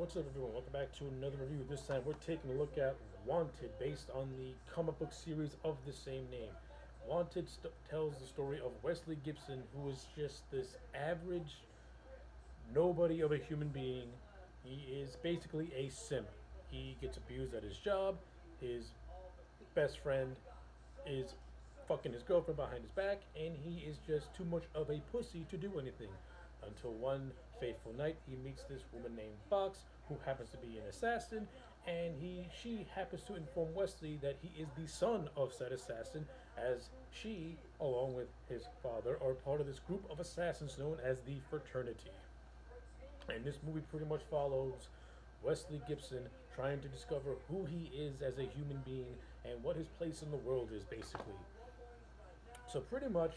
What's up, everyone? Welcome back to another review. This time we're taking a look at Wanted, based on the comic book series of the same name. Wanted tells the story of Wesley Gibson, who is just this average nobody of a human being. He is basically a simp. He gets abused at his job. His best friend is fucking his girlfriend behind his back, and he is just too much of a pussy to do anything. Until one fateful night, he meets this woman named Fox, who happens to be an assassin, and she happens to inform Wesley that he is the son of said assassin, as she, along with his father, are part of this group of assassins known as the Fraternity. And this movie pretty much follows Wesley Gibson trying to discover who he is as a human being and what his place in the world is, basically. So, pretty much,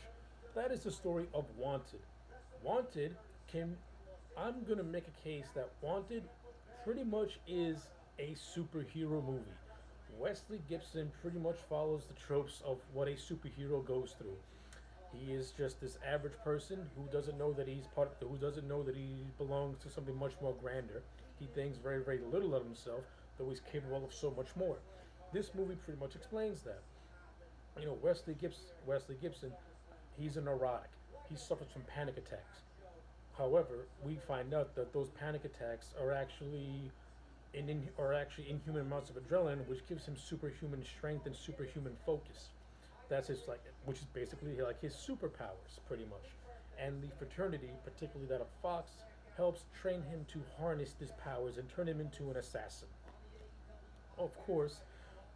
that is the story of Wanted. Wanted can. I'm going to make a case that Wanted pretty much is a superhero movie. Wesley Gibson pretty much follows the tropes of what a superhero goes through. He is just this average person who doesn't know that who doesn't know that he belongs to something much more grander. He thinks very, very little of himself, though he's capable of so much more. This movie pretty much explains that. Wesley Gibson, he's a neurotic. He suffers from panic attacks. However, we find out that those panic attacks are actually inhuman amounts of adrenaline, which gives him superhuman strength and superhuman focus. That's his which is basically like his superpowers, pretty much. And the fraternity, particularly that of Fox, helps train him to harness these powers and turn him into an assassin. Of course,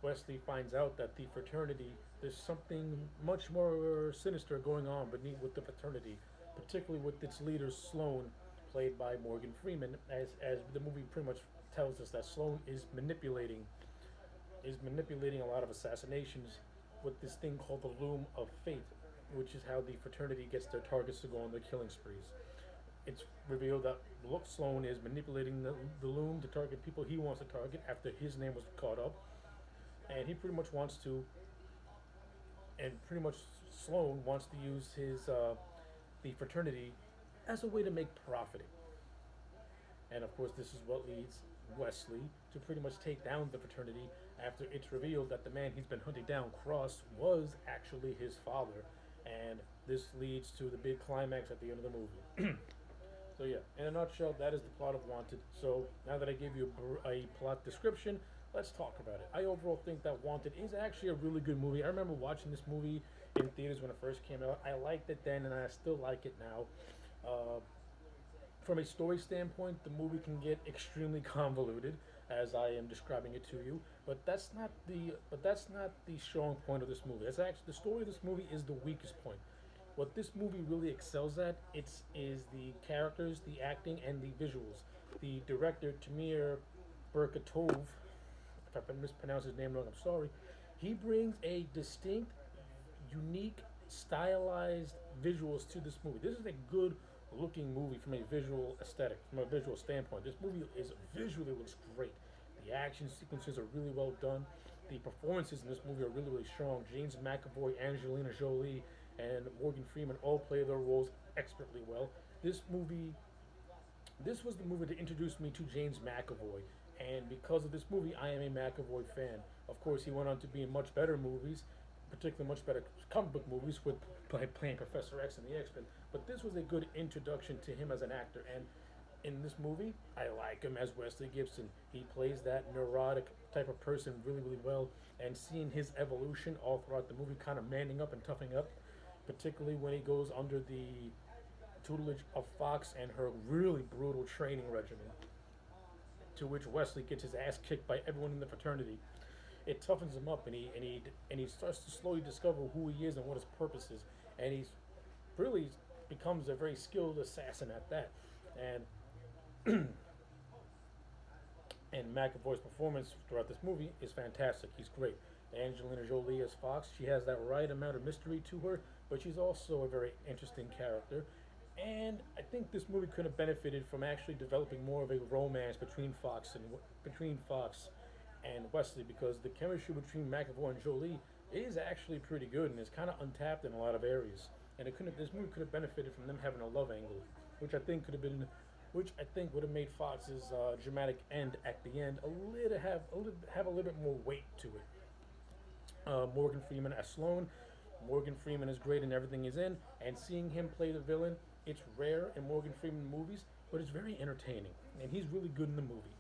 Wesley finds out that the fraternity, there's something much more sinister going on beneath with the fraternity, particularly with its leader Sloan, played by Morgan Freeman, as the movie pretty much tells us that Sloan is manipulating a lot of assassinations with this thing called the Loom of Fate, which is how the fraternity gets their targets to go on their killing sprees. It's revealed that Sloan is manipulating the Loom to target people he wants to target after his name was caught up, and he pretty much wants to, and pretty much Sloan wants to use the fraternity as a way to make profit. And of course, this is what leads Wesley to pretty much take down the fraternity after it's revealed that the man he's been hunting down, Cross, was actually his father. And this leads to the big climax at the end of the movie. So, yeah, in a nutshell, that is the plot of Wanted. So, now that I gave you a plot description, let's talk about it. I overall think that Wanted is actually a really good movie. I remember watching this movie in theaters when it first came out. I liked it then, and I still like it now. Uh, from a story standpoint, the movie can get extremely convoluted, as I am describing it to you. But that's not the strong point of this movie. That's actually the story of this movie is the weakest point. What this movie really excels at is the characters, the acting, and the visuals. The director Tamir Berkatov, if I mispronounce his name wrong, I'm sorry. He brings a distinct, unique, stylized visuals to this movie. This is a good looking movie from a visual aesthetic, from a visual standpoint. This movie is visually looks great. The action sequences are really well done. The performances in this movie are really, really strong. James McAvoy, Angelina Jolie, and Morgan Freeman all play their roles expertly well. This was the movie that introduced me to James McAvoy, and because of this movie, I am a McAvoy fan. Of course, he went on to be in much better movies, particularly much better comic book movies with by playing Professor X and the X Men. But this was a good introduction to him as an actor, and in this movie, I like him as Wesley Gibson. He plays that neurotic type of person really, really well, and seeing his evolution all throughout the movie, kind of manning up and toughing up, particularly when he goes under the tutelage of Fox and her really brutal training regimen, to which Wesley gets his ass kicked by everyone in the fraternity. It toughens him up, and he starts to slowly discover who he is and what his purpose is, and he really becomes a very skilled assassin at that. And and McAvoy's performance throughout this movie is fantastic. He's great. Angelina Jolie as Fox, she has that right amount of mystery to her, but she's also a very interesting character. And I think this movie could have benefited from actually developing more of a romance between Fox and Wesley, because the chemistry between McAvoy and Jolie is actually pretty good and is kind of untapped in a lot of areas. And this movie could have benefited from them having a love angle, which I think which I think would have made Fox's dramatic end at the end have a little bit more weight to it. Morgan Freeman as Sloane. Morgan Freeman is great in everything he's in, and seeing him play the villain, it's rare in Morgan Freeman movies, but it's very entertaining, and he's really good in the movie.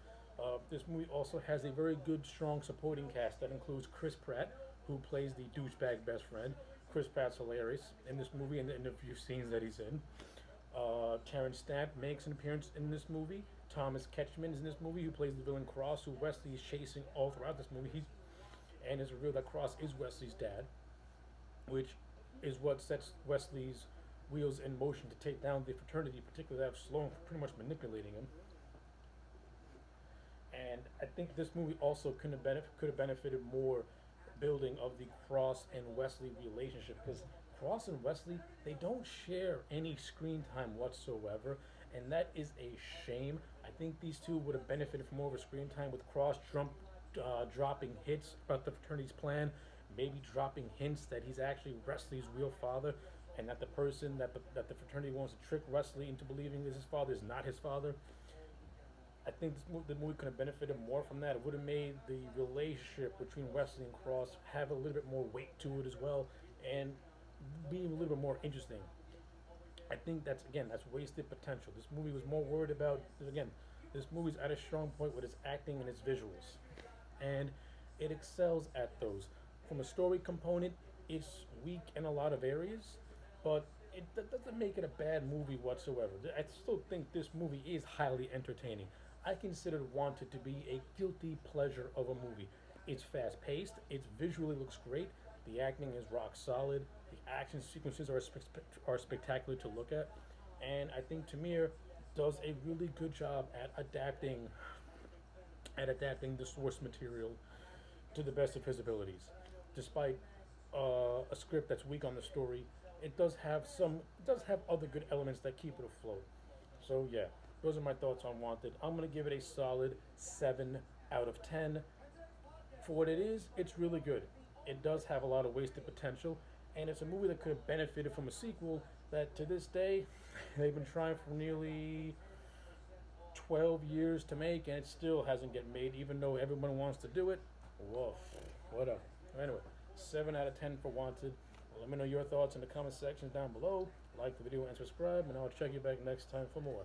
This movie also has a very good, strong supporting cast that includes Chris Pratt, who plays the douchebag best friend. Chris Pratt's hilarious in this movie and in the few scenes that he's in. Karen Stamp makes an appearance in this movie. Thomas Ketchman is in this movie, who plays the villain Cross, who Wesley is chasing all throughout this movie. And it's revealed that Cross is Wesley's dad, which is what sets Wesley's wheels in motion to take down the fraternity, particularly that of Sloane for pretty much manipulating him. And I think this movie also could have benefited more building of the Cross and Wesley relationship, because Cross and Wesley, they don't share any screen time whatsoever, and that is a shame. I think these two would have benefited from more of a screen time, with Cross dropping hints about the fraternity's plan, maybe dropping hints that he's actually Wesley's real father, and that the person that the fraternity wants to trick Wesley into believing is his father is not his father. I think the movie could have benefited more from that. It would have made the relationship between Wesley and Cross have a little bit more weight to it as well, and be a little bit more interesting. I think that's wasted potential. This movie was more worried about, again, this movie's at a strong point with its acting and its visuals, and it excels at those. From a story component, it's weak in a lot of areas, but that doesn't make it a bad movie whatsoever. I still think this movie is highly entertaining. I consider Wanted to be a guilty pleasure of a movie. It's fast paced, it visually looks great, the acting is rock solid, the action sequences are spectacular to look at, and I think Tamir does a really good job at adapting the source material to the best of his abilities. Despite a script that's weak on the story, it does have other good elements that keep it afloat. So yeah, those are my thoughts on Wanted. I'm gonna give it a solid 7 out of 10. For what it is, it's really good. It does have a lot of wasted potential, and it's a movie that could have benefited from a sequel that to this day they've been trying for nearly 12 years to make, and it still hasn't get made, even though everyone wants to do it. Woof. Whatever. Anyway, 7 out of 10 for Wanted. Let me know your thoughts in the comment section down below. Like the video and subscribe, and I'll check you back next time for more.